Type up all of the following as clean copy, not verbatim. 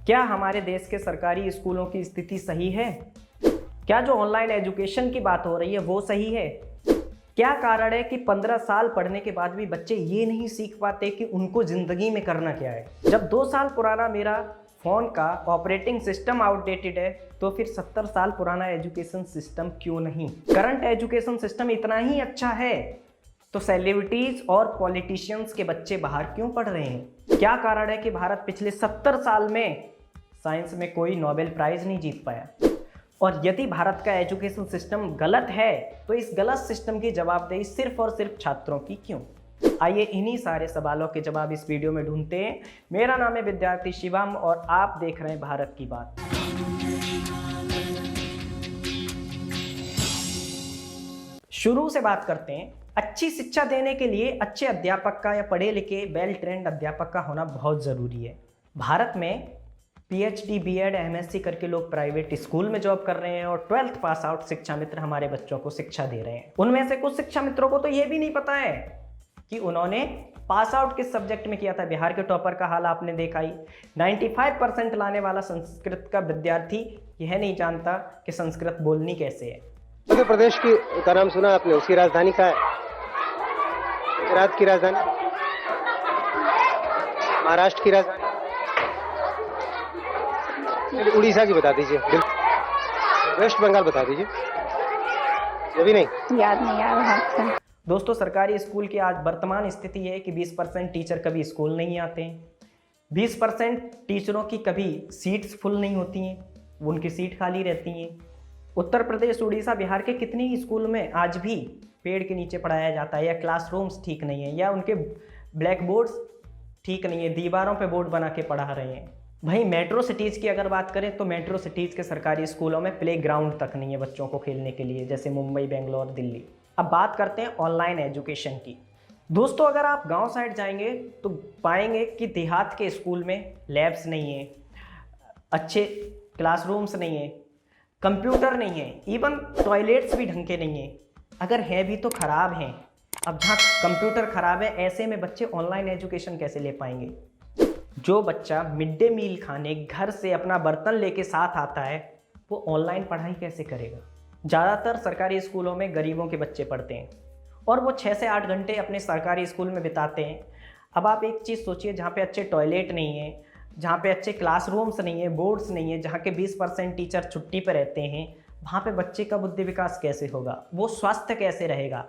क्या हमारे देश के सरकारी स्कूलों की स्थिति सही है? क्या जो ऑनलाइन एजुकेशन की बात हो रही है वो सही है? क्या कारण है कि 15 साल पढ़ने के बाद भी बच्चे ये नहीं सीख पाते कि उनको ज़िंदगी में करना क्या है? जब 2 साल पुराना मेरा फ़ोन का ऑपरेटिंग सिस्टम आउटडेटेड है तो फिर 70 साल पुराना एजुकेशन सिस्टम क्यों नहीं? करंट एजुकेशन सिस्टम इतना ही अच्छा है तो सेलिब्रिटीज़ और पॉलिटिशियंस के बच्चे बाहर क्यों पढ़ रहे हैं? क्या कारण है कि भारत पिछले 70 साल में साइंस में कोई नोबेल प्राइज़ नहीं जीत पाया? और यदि भारत का एजुकेशन सिस्टम गलत है तो इस गलत सिस्टम की जवाबदेही सिर्फ और सिर्फ छात्रों की क्यों? आइए इन्हीं सारे सवालों के जवाब इस वीडियो में ढूंढते हैं। मेरा नाम है विद्यार्थी शिवम और आप देख रहे हैं भारत की बात। शुरू से बात करते हैं। अच्छी शिक्षा देने के लिए अच्छे अध्यापक का या पढ़े लिखे वेल ट्रेंड अध्यापक का होना बहुत ज़रूरी है। भारत में पीएचडी, बीएड, एमएससी करके लोग प्राइवेट स्कूल में जॉब कर रहे हैं और 12th पास आउट शिक्षा मित्र हमारे बच्चों को शिक्षा दे रहे हैं। उनमें से कुछ शिक्षा मित्रों को तो ये भी नहीं पता है कि उन्होंने पास आउट किस सब्जेक्ट में किया था। बिहार के टॉपर का हाल आपने देखा ही। 95% लाने वाला संस्कृत का विद्यार्थी यह नहीं जानता कि संस्कृत बोलनी कैसे है। मध्य प्रदेश का नाम सुना आपने, उसकी राजधानी क्या है? गुजरात की राजधानी, महाराष्ट्र की राजधानी, उड़ीसा की बता दीजिए, वेस्ट बंगाल बता दीजिए। ये भी नहीं याद नहीं आ रहा। दोस्तों, सरकारी स्कूल की आज वर्तमान स्थिति है कि 20% टीचर कभी स्कूल नहीं आते हैं। 20% टीचरों की कभी सीट्स फुल नहीं होती हैं, उनकी सीट खाली रहती हैं। उत्तर प्रदेश, उड़ीसा, बिहार के कितने ही स्कूल में आज भी पेड़ के नीचे पढ़ाया जाता है, या क्लासरूम्स ठीक नहीं है, या उनके ब्लैक बोर्ड्स ठीक नहीं है, दीवारों पे बोर्ड बना के पढ़ा रहे हैं। वहीं मेट्रो सिटीज़ की अगर बात करें तो मेट्रो सिटीज़ के सरकारी स्कूलों में प्ले ग्राउंड तक नहीं है बच्चों को खेलने के लिए, जैसे मुंबई, बेंगलोर, दिल्ली। अब बात करते हैं ऑनलाइन एजुकेशन की। दोस्तों, अगर आप गांव साइड जाएंगे तो पाएंगे कि देहात के स्कूल में लैब्स नहीं है, अच्छे क्लासरूम्स नहीं है, कंप्यूटर नहीं है, इवन टॉयलेट्स भी ढंग के नहीं है। अगर है भी तो ख़राब हैं। अब जहाँ कंप्यूटर ख़राब है, ऐसे में बच्चे ऑनलाइन एजुकेशन कैसे ले पाएंगे? जो बच्चा मिड डे मील खाने घर से अपना बर्तन लेके साथ आता है वो ऑनलाइन पढ़ाई कैसे करेगा? ज़्यादातर सरकारी स्कूलों में गरीबों के बच्चे पढ़ते हैं और वो 6 से 8 घंटे अपने सरकारी स्कूल में बिताते हैं। अब आप एक चीज़ सोचिए, जहाँ पे अच्छे टॉयलेट नहीं है, जहाँ पे अच्छे क्लासरूम्स नहीं है, बोर्ड्स नहीं है, जहाँ के 20% टीचर छुट्टी पर रहते हैं, वहाँ पे बच्चे का बुद्धि विकास कैसे होगा? वो स्वस्थ कैसे रहेगा?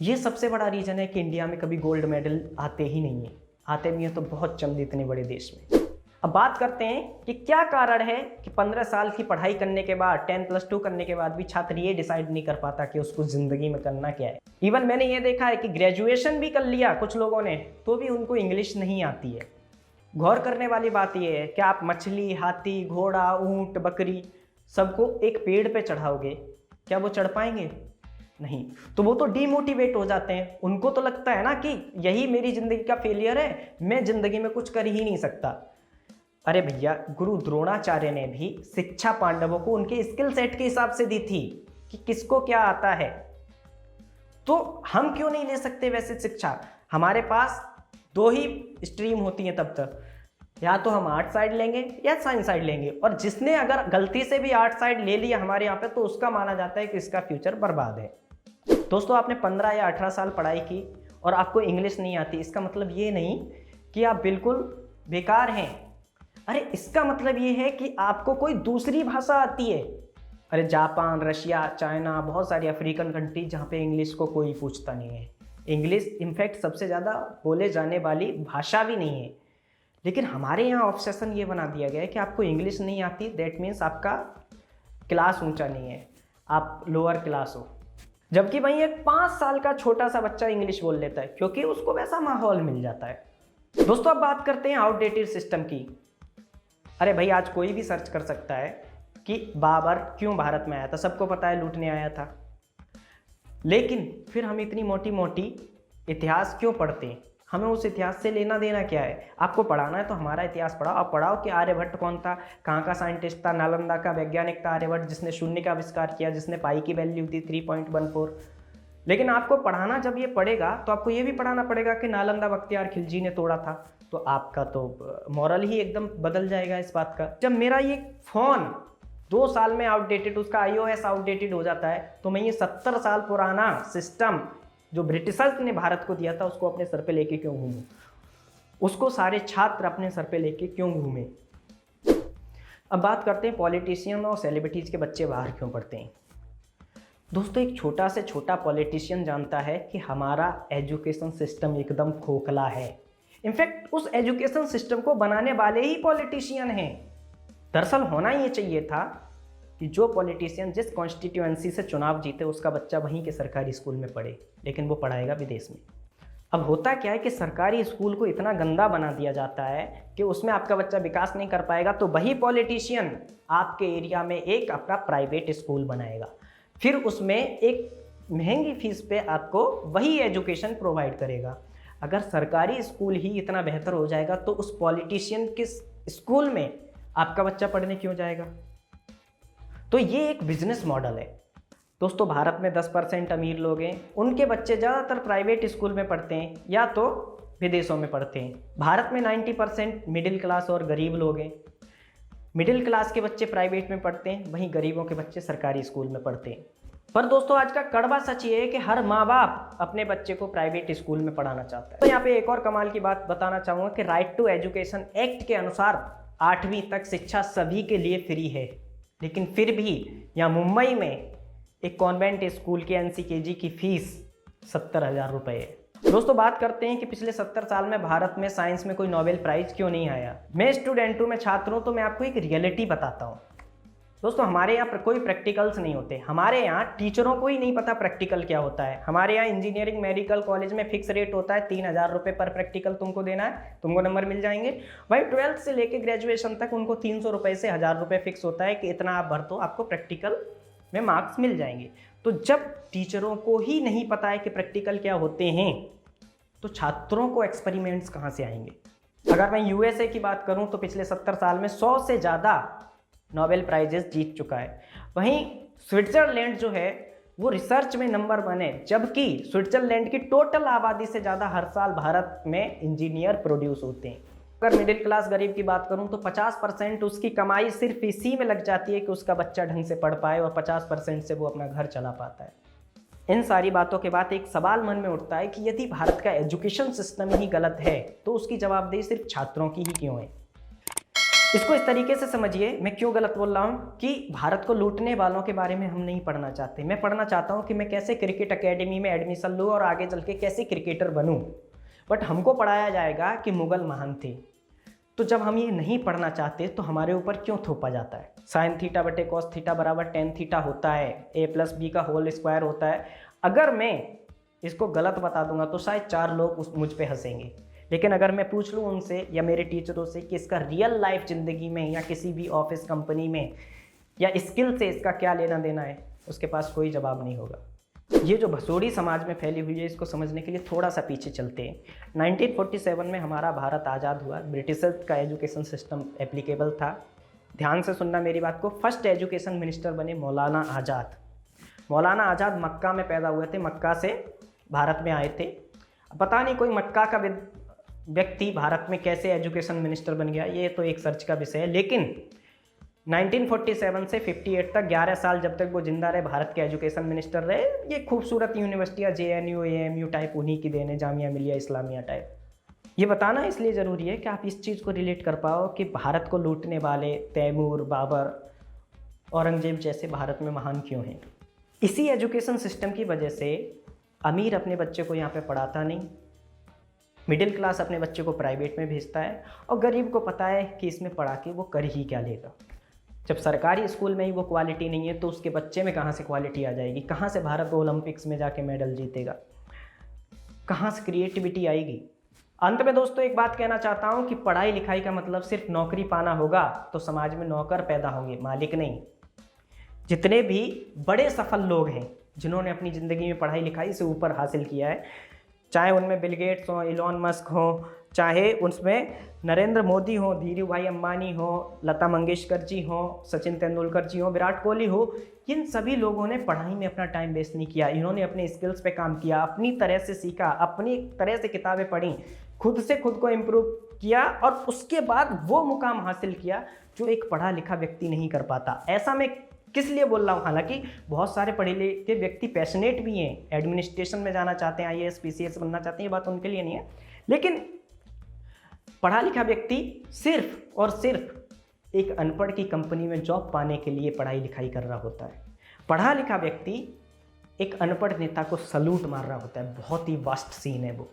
ये सबसे बड़ा रीज़न है कि इंडिया में कभी गोल्ड मेडल आते ही नहीं है। आते भी हैं तो बहुत चंद इतने बड़े देश में। अब बात करते हैं कि क्या कारण है कि 15 साल की पढ़ाई करने के बाद, 10+2 करने के बाद भी छात्र ये डिसाइड नहीं कर पाता कि उसको ज़िंदगी में करना क्या है। इवन मैंने ये देखा है कि ग्रेजुएशन भी कर लिया कुछ लोगों ने तो भी उनको इंग्लिश नहीं आती है। गौर करने वाली बात यह है कि आप मछली, हाथी, घोड़ा, ऊंट, बकरी सबको एक पेड़ पे चढ़ाओगे, क्या वो चढ़ पाएंगे? नहीं। तो वो तो डीमोटिवेट हो जाते हैं। उनको तो लगता है ना कि यही मेरी ज़िंदगी का फेलियर है, मैं ज़िंदगी में कुछ कर ही नहीं सकता। अरे भैया, गुरु द्रोणाचार्य ने भी शिक्षा पांडवों को उनके स्किल सेट के हिसाब से दी थी कि किसको क्या आता है। तो हम क्यों नहीं ले सकते वैसे शिक्षा? हमारे पास 2 ही स्ट्रीम होती हैं तब तक, या तो हम आर्ट साइड लेंगे या साइंस साइड लेंगे। और जिसने अगर गलती से भी आर्ट साइड ले लिया हमारे यहाँ पे तो उसका माना जाता है कि इसका फ्यूचर बर्बाद है। दोस्तों, आपने 15 या 18 साल पढ़ाई की और आपको इंग्लिश नहीं आती, इसका मतलब ये नहीं कि आप बिल्कुल बेकार हैं। अरे इसका मतलब ये है कि आपको कोई दूसरी भाषा आती है। अरे जापान, रशिया, चाइना, बहुत सारी अफ्रीकन कंट्री जहाँ पे इंग्लिश को कोई पूछता नहीं है। इंग्लिश इनफैक्ट सबसे ज़्यादा बोले जाने वाली भाषा भी नहीं है। लेकिन हमारे यहाँ ऑब्सेशन ये बना दिया गया है कि आपको इंग्लिश नहीं आती दैट मीन्स आपका क्लास ऊंचा नहीं है, आप लोअर क्लास हो। जबकि वहीं एक 5 साल का छोटा सा बच्चा इंग्लिश बोल लेता है क्योंकि उसको वैसा माहौल मिल जाता है। दोस्तों, अब बात करते हैं आउटडेटेड सिस्टम की। अरे भाई, आज कोई भी सर्च कर सकता है कि बाबर क्यों भारत में आया था। सबको पता है लूटने आया था। लेकिन फिर हम इतनी मोटी मोटी इतिहास क्यों पढ़ते हैं? हमें उस इतिहास से लेना देना क्या है? आपको पढ़ाना है तो हमारा इतिहास पढ़ाओ। आप पढ़ाओ कि आर्यभट्ट कौन था, कहाँ का साइंटिस्ट था, नालंदा का वैज्ञानिक था आर्यभट्ट, जिसने शून्य का आविष्कार किया, जिसने पाई की वैल्यू थी 3.14। लेकिन आपको पढ़ाना जब ये पड़ेगा तो आपको ये भी पढ़ाना पड़ेगा कि नालंदा बख्तियार खिलजी ने तोड़ा था, तो आपका तो मॉरल ही एकदम बदल जाएगा इस बात का। जब मेरा ये फ़ोन 2 साल में आउटडेटेड, उसका iOS आउटडेटेड हो जाता है, तो मैं ये 70 साल पुराना सिस्टम जो ब्रिटिशर्स ने भारत को दिया था उसको अपने सर पे लेके क्यों घूमूं? उसको सारे छात्र अपने सर पे लेके क्यों घूमें? अब बात करते हैं पॉलिटिशियन और सेलिब्रिटीज़ के बच्चे बाहर क्यों पढ़ते हैं। दोस्तों, एक छोटा से छोटा पॉलिटिशियन जानता है कि हमारा एजुकेशन सिस्टम एकदम खोखला है। इनफैक्ट उस एजुकेशन सिस्टम को बनाने वाले ही पॉलिटिशियन हैं। दरअसल होना ये चाहिए था कि जो पॉलिटिशियन जिस कॉन्स्टिट्यूएंसी से चुनाव जीते उसका बच्चा वहीं के सरकारी स्कूल में पढ़े, लेकिन वो पढ़ाएगा विदेश में। अब होता क्या है कि सरकारी स्कूल को इतना गंदा बना दिया जाता है कि उसमें आपका बच्चा विकास नहीं कर पाएगा, तो वही पॉलिटिशियन आपके एरिया में एक अपना प्राइवेट स्कूल बनाएगा, फिर उसमें एक महंगी फीस पे आपको वही एजुकेशन प्रोवाइड करेगा। अगर सरकारी स्कूल ही इतना बेहतर हो जाएगा तो उस पॉलिटिशियन के स्कूल में आपका बच्चा पढ़ने क्यों जाएगा? तो ये एक बिजनेस मॉडल है। दोस्तों, भारत में 10% अमीर लोग हैं, उनके बच्चे ज़्यादातर प्राइवेट स्कूल में पढ़ते हैं या तो विदेशों में पढ़ते हैं। भारत में 90% मिडिल क्लास और गरीब लोग हैं। मिडिल क्लास के बच्चे प्राइवेट में पढ़ते हैं, वहीं गरीबों के बच्चे सरकारी स्कूल में पढ़ते हैं। पर दोस्तों, आज का कड़वा सच ये है कि हर माँ बाप अपने बच्चे को प्राइवेट स्कूल में पढ़ाना चाहता है। तो यहाँ पे एक और कमाल की बात बताना चाहूँगा कि राइट टू एजुकेशन एक्ट के अनुसार 8वीं तक शिक्षा सभी के लिए फ्री है, लेकिन फिर भी यहाँ मुंबई में एक कॉन्वेंट स्कूल के NCKG की फीस 70,000 रुपये है। दोस्तों, बात करते हैं कि पिछले 70 साल में भारत में साइंस में कोई नोबेल प्राइज़ क्यों नहीं आया। मैं स्टूडेंट हूँ, मैं छात्र हूँ, तो मैं आपको एक रियलिटी बताता हूँ। दोस्तों, हमारे यहाँ पर कोई प्रैक्टिकल्स नहीं होते। हमारे यहाँ टीचरों को ही नहीं पता प्रैक्टिकल क्या होता है। हमारे यहाँ इंजीनियरिंग मेडिकल कॉलेज में फिक्स रेट होता है, 3,000 रुपये पर प्रैक्टिकल तुमको देना है, तुमको नंबर मिल जाएंगे। भाई 12th से लेके ग्रेजुएशन तक उनको 300 रुपये से 1,000 रुपये फिक्स होता है कि इतना आप भर दो, आपको प्रैक्टिकल में मार्क्स मिल जाएंगे। तो जब टीचरों को ही नहीं पता है कि प्रैक्टिकल क्या होते हैं, तो छात्रों को एक्सपेरिमेंट्स कहाँ से आएंगे। अगर मैं USA की बात करूँ तो पिछले 70 साल में 100 से ज़्यादा नोबेल प्राइजेस जीत चुका है। वहीं स्विट्ज़रलैंड जो है वो रिसर्च में नंबर 1 है, जबकि स्विट्ज़रलैंड की टोटल आबादी से ज़्यादा हर साल भारत में इंजीनियर प्रोड्यूस होते हैं। अगर मिडिल क्लास गरीब की बात करूं तो 50% उसकी कमाई सिर्फ इसी में लग जाती है कि उसका बच्चा ढंग से पढ़ पाए, और 50% से वो अपना घर चला पाता है। इन सारी बातों के बाद एक सवाल मन में उठता है कि यदि भारत का एजुकेशन सिस्टम ही गलत है तो उसकी जवाबदेही सिर्फ छात्रों की ही क्यों है। इसको इस तरीके से समझिए, मैं क्यों गलत बोल रहा हूँ कि भारत को लूटने वालों के बारे में हम नहीं पढ़ना चाहते। मैं पढ़ना चाहता हूँ कि मैं कैसे क्रिकेट एकेडमी में एडमिशन लूँ और आगे चल के कैसे क्रिकेटर बनूँ। बट हमको पढ़ाया जाएगा कि मुगल महान थे। तो जब हम ये नहीं पढ़ना चाहते तो हमारे ऊपर क्यों थोपा जाता है। साइन थीटा बटे कॉस थीटा बराबर टेन थीटा होता है, a+b का होल स्क्वायर होता है। अगर मैं इसको गलत बता दूंगा तो शायद 4 लोग मुझ पे हंसेंगे, लेकिन अगर मैं पूछ लूँ उनसे या मेरे टीचरों से कि इसका रियल लाइफ ज़िंदगी में या किसी भी ऑफिस कंपनी में या स्किल से इसका क्या लेना देना है, उसके पास कोई जवाब नहीं होगा। ये जो भसोड़ी समाज में फैली हुई है, इसको समझने के लिए थोड़ा सा पीछे चलते हैं। 1947 में हमारा भारत आज़ाद हुआ। ब्रिटिशर्स का एजुकेशन सिस्टम एप्लीकेबल था। ध्यान से सुनना मेरी बात को। फर्स्ट एजुकेशन मिनिस्टर बने मौलाना आज़ाद। मौलाना आज़ाद मक्का में पैदा हुए थे, मक्का से भारत में आए थे। पता नहीं कोई मक्का का व्यक्ति भारत में कैसे एजुकेशन मिनिस्टर बन गया, ये तो एक सर्च का विषय है। लेकिन 1947 से 58 तक 11 साल जब तक वो जिंदा रहे, भारत के एजुकेशन मिनिस्टर रहे। ये खूबसूरत यूनिवर्सिटियाँ JNU AMU टाइप उन्हीं की देने, जामिया मिलिया इस्लामिया टाइप। ये बताना इसलिए ज़रूरी है कि आप इस चीज़ को रिलेट कर पाओ कि भारत को लूटने वाले तैमूर, बाबर, औरंगजेब जैसे भारत में महान क्यों हैं। इसी एजुकेशन सिस्टम की वजह से अमीर अपने बच्चे को यहाँ पे पढ़ाता नहीं, मिडिल क्लास अपने बच्चे को प्राइवेट में भेजता है, और गरीब को पता है कि इसमें पढ़ा के वो कर ही क्या लेगा। जब सरकारी स्कूल में ही वो क्वालिटी नहीं है तो उसके बच्चे में कहाँ से क्वालिटी आ जाएगी, कहाँ से भारत ओलंपिक्स में जाके मेडल जीतेगा, कहाँ से क्रिएटिविटी आएगी। अंत में दोस्तों एक बात कहना चाहता हूँ कि पढ़ाई लिखाई का मतलब सिर्फ नौकरी पाना होगा तो समाज में नौकर पैदा होंगे, मालिक नहीं। जितने भी बड़े सफल लोग हैं जिन्होंने अपनी ज़िंदगी में पढ़ाई लिखाई से ऊपर हासिल किया है, चाहे उनमें बिल गेट्स हों, इलॉन मस्क हों, चाहे उसमें नरेंद्र मोदी हो, धीरू भाई अंबानी हो, लता मंगेशकर जी हो, सचिन तेंदुलकर जी हो, विराट कोहली हो, इन सभी लोगों ने पढ़ाई में अपना टाइम वेस्ट नहीं किया। इन्होंने अपने स्किल्स पे काम किया, अपनी तरह से सीखा, अपनी तरह से किताबें पढ़ी, खुद से खुद को इम्प्रूव किया और उसके बाद वो मुकाम हासिल किया जो एक पढ़ा लिखा व्यक्ति नहीं कर पाता। ऐसा मैं किस लिए बोल रहा हूँ, हालांकि बहुत सारे पढ़े लिखे व्यक्ति पैशनेट भी हैं, एडमिनिस्ट्रेशन में जाना चाहते हैं, IAS PCS बनना चाहते हैं, ये बात उनके लिए नहीं है, लेकिन पढ़ा लिखा व्यक्ति सिर्फ और सिर्फ एक अनपढ़ की कंपनी में जॉब पाने के लिए पढ़ाई लिखाई कर रहा होता है। पढ़ा लिखा व्यक्ति एक अनपढ़ नेता को सलूट मार रहा होता है। बहुत ही वास्ट सीन है वो।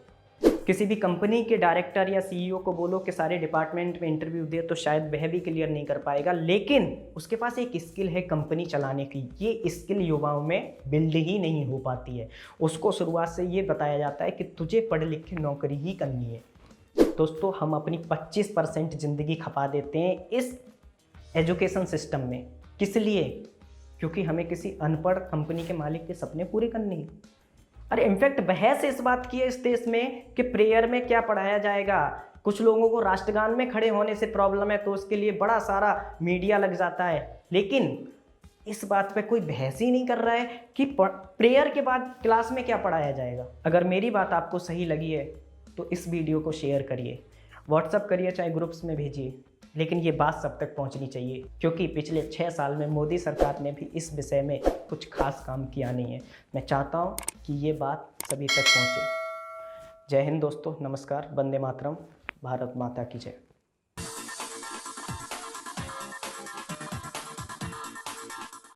किसी भी कंपनी के डायरेक्टर या CEO को बोलो कि सारे डिपार्टमेंट में इंटरव्यू दे तो शायद वह भी क्लियर नहीं कर पाएगा, लेकिन उसके पास एक स्किल है कंपनी चलाने की। ये स्किल युवाओं में बिल्ड ही नहीं हो पाती है। उसको शुरुआत से ये बताया जाता है कि तुझे पढ़ लिख के नौकरी ही करनी है। दोस्तों, हम अपनी 25% ज़िंदगी खपा देते हैं इस एजुकेशन सिस्टम में। किस लिए? क्योंकि हमें किसी अनपढ़ कंपनी के मालिक के सपने पूरे करने हैं। अरे इनफैक्ट बहस इस बात की है इस देश में कि प्रेयर में क्या पढ़ाया जाएगा। कुछ लोगों को राष्ट्रगान में खड़े होने से प्रॉब्लम है तो उसके लिए बड़ा सारा मीडिया लग जाता है, लेकिन इस बात पे कोई बहस ही नहीं कर रहा है कि प्रेयर के बाद क्लास में क्या पढ़ाया जाएगा। अगर मेरी बात आपको सही लगी है तो इस वीडियो को शेयर करिए, व्हाट्सअप करिए, चाहे ग्रुप्स में भेजिए, लेकिन ये बात सब तक पहुंचनी चाहिए, क्योंकि पिछले 6 साल में मोदी सरकार ने भी इस विषय में कुछ खास काम किया नहीं है। मैं चाहता हूं कि ये बात सभी तक पहुंचे। जय हिंद दोस्तों, नमस्कार, वंदे मातरम, भारत माता की जय।